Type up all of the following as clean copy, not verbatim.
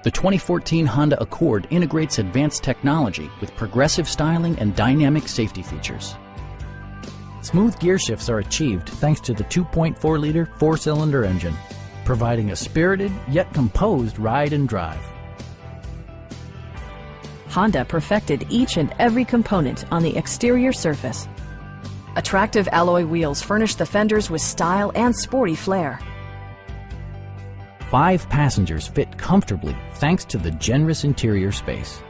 The 2014 Honda Accord integrates advanced technology with progressive styling and dynamic safety features. Smooth gear shifts are achieved thanks to the 2.4-liter four-cylinder engine, providing a spirited yet composed ride and drive. Honda perfected each and every component on the exterior surface. Attractive alloy wheels furnish the fenders with style and sporty flair. 5 passengers fit comfortably thanks to the generous interior space.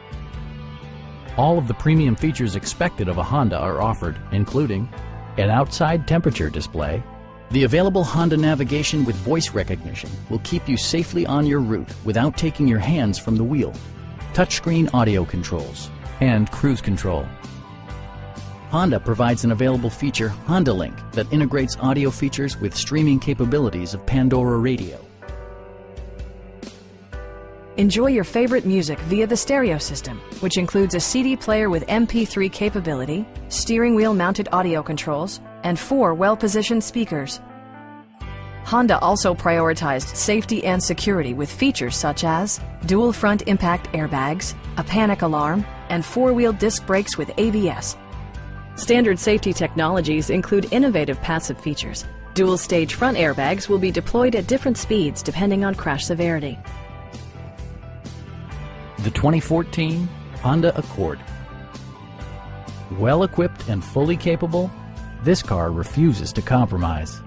All of the premium features expected of a Honda are offered, including an outside temperature display. The available Honda navigation with voice recognition will keep you safely on your route without taking your hands from the wheel. Touchscreen audio controls and cruise control. Honda provides an available feature, Honda Link, that integrates audio features with streaming capabilities of Pandora Radio. Enjoy your favorite music via the stereo system, which includes a CD player with MP3 capability, steering wheel mounted audio controls, and 4 well-positioned speakers. Honda also prioritized safety and security with features such as dual front impact airbags, a panic alarm, and 4-wheel disc brakes with ABS. Standard safety technologies include innovative passive features. Dual-stage front airbags will be deployed at different speeds depending on crash severity. The 2014 Honda Accord. Well equipped and fully capable, this car refuses to compromise.